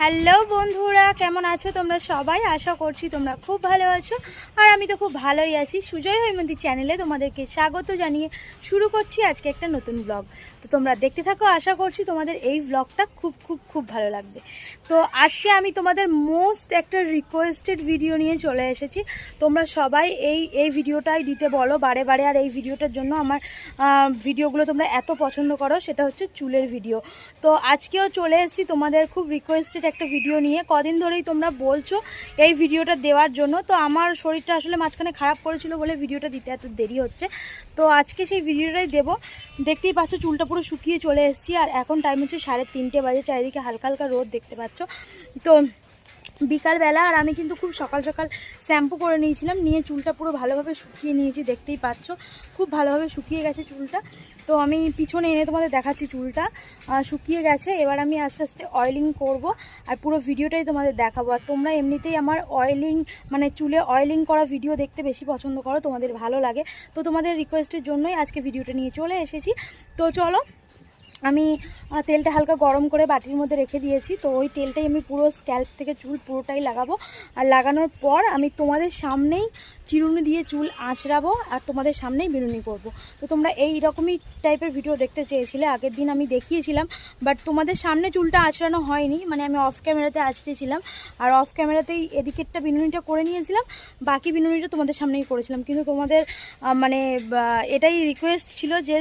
Hello বন্ধুরা, কেমন আছো তোমরা সবাই? আশা করছি তোমরা খুব ভালো আছো, আর আমি তো খুব ভালোই আছি। সুজয় হৈমন্তী চ্যানেলে তোমাদেরকে স্বাগত জানিয়ে শুরু করছি আজকে একটা নতুন ব্লগ। তো তোমরা দেখতে থাকো, আশা করছি তোমাদের এই ব্লগটা খুব খুব খুব ভালো লাগবে। তো আজকে আমি তোমাদের মোস্ট একটা রিকোয়েস্টেড ভিডিও নিয়ে চলে এসেছি। তোমরা সবাই এই ভিডিওটাই দিতে বলো বারে বারে, আর এই ভিডিওটার জন্য আমার ভিডিওগুলো তোমরা এত পছন্দ করো, সেটা হচ্ছে চুলের ভিডিও। তো আজকেও চলে এসেছি তোমাদের খুব রিকোয়েস্টেড একটা ভিডিও নিয়ে। কদিন ধরেই তোমরা বলছো এই ভিডিওটা দেওয়ার জন্য। তো আমার শরীরটা আসলে মাঝখানে খারাপ করেছিল বলে ভিডিওটা দিতে এত দেরি হচ্ছে। তো আজকে সেই ভিডিওটাই দেবো। দেখতেই পাচ্ছ চুলটা পুরো শুকিয়ে চলে এসেছি, আর এখন টাইম হচ্ছে 3:30 বাজে। চারিদিকে হালকা হালকা রোদ দেখতে পাচ্ছ। তো বিকালবেলা, আর আমি কিন্তু খুব সকাল সকাল শ্যাম্পু করে নিয়েছিলাম, নিয়ে চুলটা পুরো ভালোভাবে শুকিয়ে নিয়েছি। দেখতেই পাচ্ছ খুব ভালোভাবে শুকিয়ে গেছে চুলটা। তো আমি পিছনে এনে তোমাদের দেখাচ্ছি, চুলটা শুকিয়ে গেছে। এবার আমি আস্তে আস্তে অয়েলিং করব, আর পুরো ভিডিওটাই তোমাদের দেখাবো। আর তোমরা এমনিতেই আমার অয়েলিং মানে চুলে অয়েলিং করা ভিডিও দেখতে বেশি পছন্দ করো, তোমাদের ভালো লাগে। তো তোমাদের রিকোয়েস্টের জন্যই আজকে ভিডিওটা নিয়ে চলে এসেছি। তো চলো, আমি তেলটা হালকা গরম করে বাটির মধ্যে রেখে দিয়েছি। তো ওই তেলটাই আমি পুরো স্ক্যাল্প থেকে চুল পুরোটাই লাগাবো। আর লাগানোর পর আমি তোমাদের সামনেই চিরুনি দিয়ে চুল আঁচড়াবো, আর তোমাদের সামনেই বিনুনি করব। তো তোমরা এই রকমই টাইপের ভিডিও দেখতে চেয়েছিলে, আগের দিন আমি দেখিয়েছিলাম, বাট তোমাদের সামনে চুলটা আঁচড়ানো হয়নি। মানে আমি অফ ক্যামেরাতে আঁচড়েছিলাম, আর অফ ক্যামেরাতেই এদিকেরটা বিনুনিটা করে নিয়েছিলাম, বাকি বিনুনিটা তোমাদের সামনেই করেছিলাম। কিন্তু তোমাদের মানে এটাই রিকোয়েস্ট ছিল যে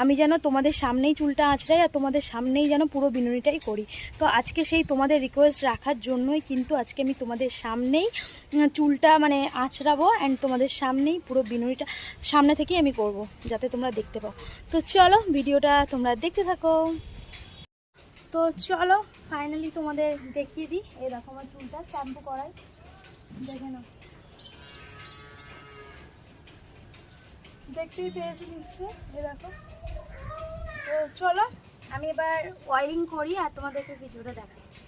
আমি যেন তোমাদের সামনেই চুলটা আঁচড়াই, আর তোমাদের সামনেই যেন পুরো বিনুনিটাই করি। তো আজকে সেই তোমাদের রিকোয়েস্ট রাখার জন্যই কিন্তু আজকে আমি তোমাদের সামনেই চুলটা মানে আঁচড়াবো, অ্যান্ড তোমাদের সামনেই পুরো বিনুনিটা সামনে থেকেই আমি করব, যাতে তোমরা দেখতে পাও। তো চলো ভিডিওটা তোমরা দেখতে থাকো। তো চলো ফাইনালি তোমাদের দেখিয়ে দিই। এই দেখো আমার চুলটা শ্যাম্পু করাই, দেখে নাও। দেখতেই পেয়েছি নিশ্চয়, এই দেখো। তো চলো আমি এবার অয়েলিং করি, আর তোমাদেরকে ভিডিওটা দেখাচ্ছি।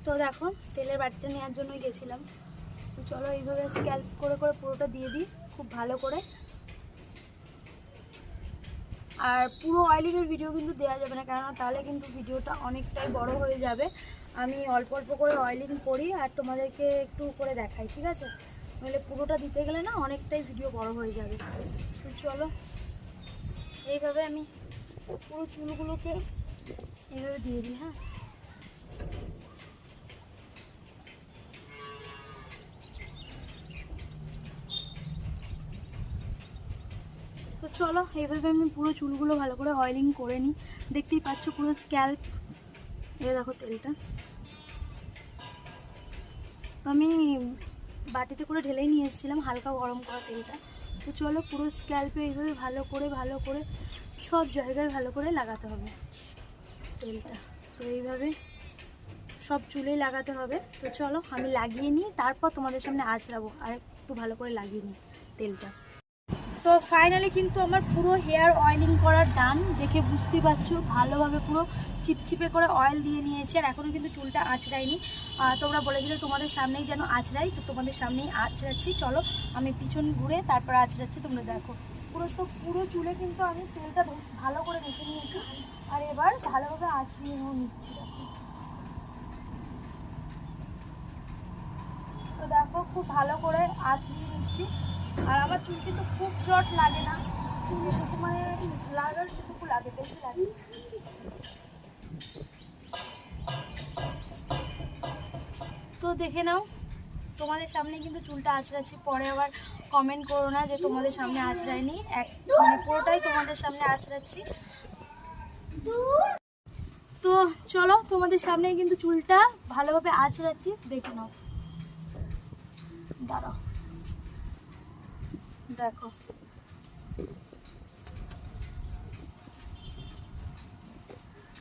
তো দেখো তেলের বাটিটা নেওয়ার জন্যই গেছিলাম। তো চলো এইভাবে স্ক্যাল্প করে করে পুরোটা দিয়ে দিই খুব ভালো করে। আর পুরো অয়েলিংয়ের ভিডিও কিন্তু দেওয়া যাবে না, কেননা তাহলে কিন্তু ভিডিওটা অনেকটাই বড় হয়ে যাবে। আমি অল্প অল্প করে অয়েলিং করি আর তোমাদেরকে একটু করে দেখাই, ঠিক আছে? নাহলে পুরোটা দিতে গেলে না অনেকটাই ভিডিও বড় হয়ে যাবে। তো চলো এইভাবে আমি পুরো চুলগুলোকে এইভাবে দিয়ে দিই। হ্যাঁ, তো চলো এইভাবে আমি পুরো চুলগুলো ভালো করে অয়েলিং করে নিই। দেখতেই পাচ্ছ পুরো স্ক্যাল্প, এই দেখো তেলটা। তো আমি বাটিতে করে ঢেলেই নিয়ে এসেছিলাম হালকা গরম করা তেলটা। তো চলো পুরো স্ক্যাল্পে এইভাবে ভালো করে সব জায়গায় ভালো করে লাগাতে হবে তেলটা। তো এইভাবে সব চুলেই লাগাতে হবে। তো চলো আমি লাগিয়ে নিই, তারপর তোমাদের সামনে আঁচড়াবো, আর একটু ভালো করে লাগিয়ে নিই তেলটা। তো ফাইনালি কিন্তু আমার পুরো হেয়ার অয়েলিং করার ডান, দেখে বুঝতেই পারছো ভালোভাবে পুরো চিপচিপে করে অয়েল দিয়ে নিয়েছি। আর এখনও কিন্তু চুলটা আঁচড়াইনি। তোমরা বলেছিলে তোমাদের সামনেই যেন আঁচড়াই, তো তোমাদের সামনেই আঁচড়াচ্ছি। চলো আমি পিছন ঘুরে তারপর আঁচড়াচ্ছি, তোমরা দেখো। পুরো চুলে কিন্তু আমি তেলটা ভালো করে মেখে নিয়েছি, আর এবার ভালোভাবে আঁচড়িয়ে নিচ্ছি। তো দেখো খুব ভালো করে আঁচড়িয়ে নিচ্ছি। আর আমার চুল কিন্তু খুব জট লাগে না, চুলটুকু মানে লাগার সেটুকু লাগে, বেশি লাগে। তো দেখে নাও তোমাদের সামনে কিন্তু চুলটা আঁচড়াচ্ছি, পরে আবার কমেন্ট করো না যে তোমাদের সামনে আঁচড়ায়নি। মানে পুরোটাই তোমাদের সামনে আঁচড়াচ্ছি। তো চলো তোমাদের সামনে কিন্তু চুলটা ভালোভাবে আঁচড়াচ্ছি, দেখে নাও। দাঁড়াও, দেখো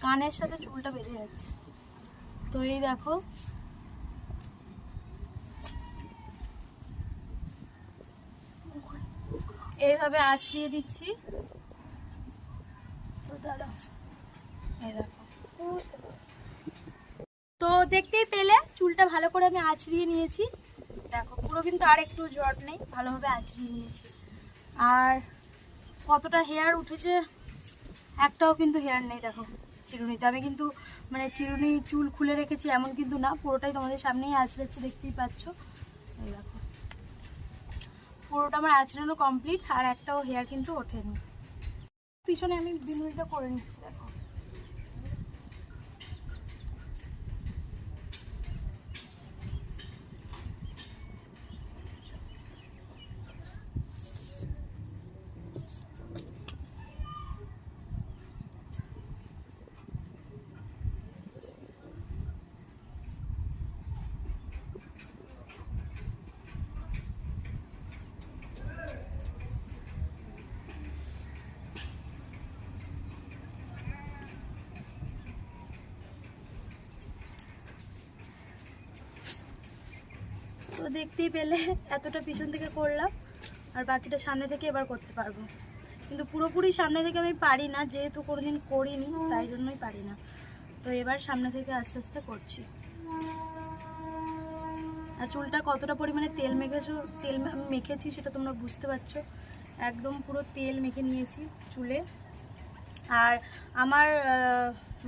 কানের সাথে চুলটা বেঁধে যাচ্ছে। তো এই দেখো এইভাবে আঁচড়িয়ে দিচ্ছি। তো দাঁড়াও, এই দেখো। তো দেখতেই পেলে চুলটা ভালো করে আমি আঁচড়িয়ে নিয়েছি। দেখো পুরো কিন্তু আর একটু জট নেই, ভালোভাবে আঁচড়িয়ে নিয়েছি। আর কতটা হেয়ার উঠেছে একটাও কিন্তু হেয়ার নেই দেখো চিরুনিতে। আমি কিন্তু মানে চিরুনি চুল খুলে রেখেছি এমন কিন্তু না, পুরোটাই তোমাদের সামনেই আঁচড়েছি, দেখতেই পাচ্ছ। এই দেখো পুরোটা আমার আঁচড়ানো কমপ্লিট, আর একটাও হেয়ার কিন্তু ওঠেনি। পিছনে আমি বিনুনিটা করে নিচ্ছি দেখো। তো দেখতেই পেলে এতটা পিছন থেকে করলাম, আর বাকিটা সামনে থেকে এবার করতে পারবো। কিন্তু পুরোপুরি সামনে থেকে আমি পারি না, যেহেতু কোনোদিন করিনি তাই জন্যই পারি না। তো এবার সামনে থেকে আস্তে আস্তে করছি। আর চুলটা কতটা পরিমাণে তেল মেখেছো, তেল আমি মেখেছি সেটা তোমরা বুঝতে পারছো। একদম পুরো তেল মেখে নিয়েছি চুলে। আর আমার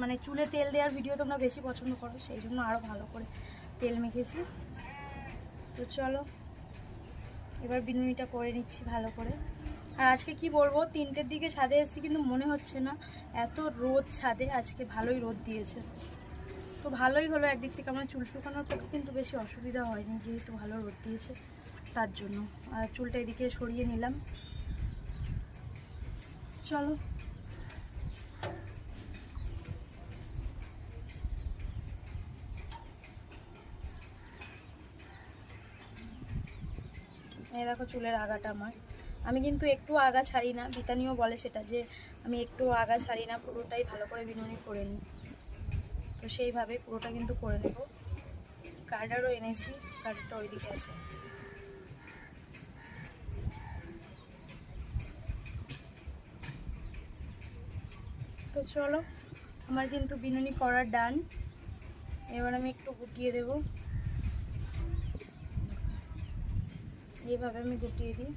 মানে চুলে তেল দেওয়ার ভিডিও তোমরা বেশি পছন্দ করো, সেই জন্য আরও ভালো করে তেল মেখেছি। তো চলো এবার বিনুনিটা করে নিচ্ছি ভালো করে। আর আজকে কি বলবো, 3টের দিকে ছাদে এসেছি কিন্তু মনে হচ্ছে না, এত রোদ ছাদে, আজকে ভালোই রোদ দিয়েছে। তো ভালোই হলো একদিক থেকে, আমার চুল শুকানোর পক্ষে কিন্তু বেশি অসুবিধা হয়নি, যেহেতু ভালো রোদ দিয়েছে তার জন্য। আর চুলটা এদিকে সরিয়ে নিলাম। চলো এই দেখো চুলের আগাটা আমার, আমি কিন্তু একটু আগা ছাড়ি না, বিতানিও বলে সেটা যে আমি একটু আগা ছাড়ি না, পুরোটাই ভালো করে বিনুনি করে নিই। তো সেইভাবে পুরোটা কিন্তু করে নেব। কার্ডারও এনেছি, কার্ডারটা ওইদিকে আছে। তো চলো আমার কিন্তু বিনুনি করা ডান। এবার আমি একটু গুটিয়ে দেব, এইভাবে আমি গুটিয়ে দিই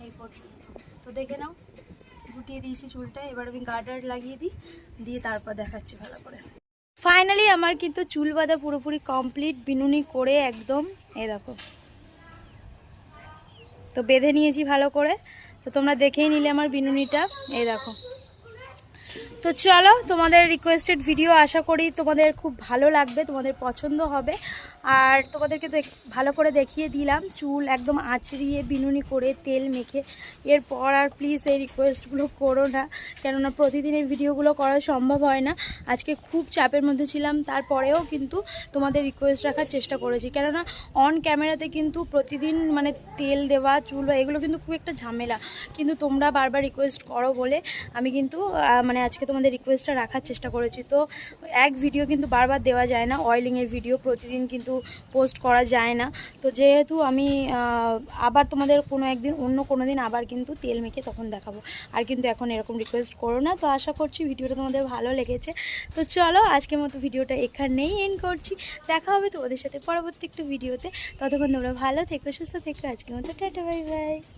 এই পর্যন্ত। তো দেখে নাও গুটিয়ে দিয়েছি চুলটা, এবার আমি গার্ডার লাগিয়ে দিই, দিয়ে তারপর দেখাচ্ছি ভালো করে। ফাইনালি আমার কিন্তু চুল বাঁধা পুরোপুরি কমপ্লিট, বিনুনি করে একদম। এই দেখো তো বেঁধে নিয়েছি ভালো করে, তো তোমরা দেখেই নিলে আমার বিনুনিটা। এই দেখো, তো চলো তোমাদের রিকোয়েস্টেড ভিডিও আশা করি তোমাদের খুব ভালো লাগবে, তোমাদের পছন্দ হবে। আর তোমাদেরকে তো ভালো করে দেখিয়ে দিলাম চুল একদম আঁচড়িয়ে বিনুনি করে তেল মেখে। এরপর আর প্লিজ এই রিকোয়েস্টগুলো করো না, কেননা প্রতিদিন এই ভিডিওগুলো করা সম্ভব হয় না। আজকে খুব চাপের মধ্যে ছিলাম, তারপরেও কিন্তু তোমাদের রিকোয়েস্ট রাখার চেষ্টা করেছি, কেননা অন ক্যামেরাতে কিন্তু প্রতিদিন মানে তেল দেওয়া চুল বা এগুলো কিন্তু খুব একটা ঝামেলা। কিন্তু তোমরা বারবার রিকোয়েস্ট করো বলে আমি কিন্তু মানে আজকে তোমাদের রিকোয়েস্টটা রাখার চেষ্টা করেছি। তো এক ভিডিও কিন্তু বারবার দেওয়া যায় না, অয়েলিংয়ের ভিডিও প্রতিদিন কিন্তু পোস্ট করা যায় না। তো যেহেতু আমি আবার তোমাদের কোনো একদিন অন্য কোনো দিন আবার কিন্তু তেল মেখে তখন দেখাবো। আর কিন্তু এখন এরকম রিকোয়েস্ট করো না। তো আশা করছি ভিডিওটা তোমাদের ভালো লেগেছে। তো চলো আজকের মতো ভিডিওটা এখানেই এন্ড করছি, দেখা হবে তোমাদের সাথে পরবর্তী একটু ভিডিওতে। ততক্ষণ তোমরা ভালো থেকো, সুস্থ থেকো। আজকের মতো টাটা, বাই বাই।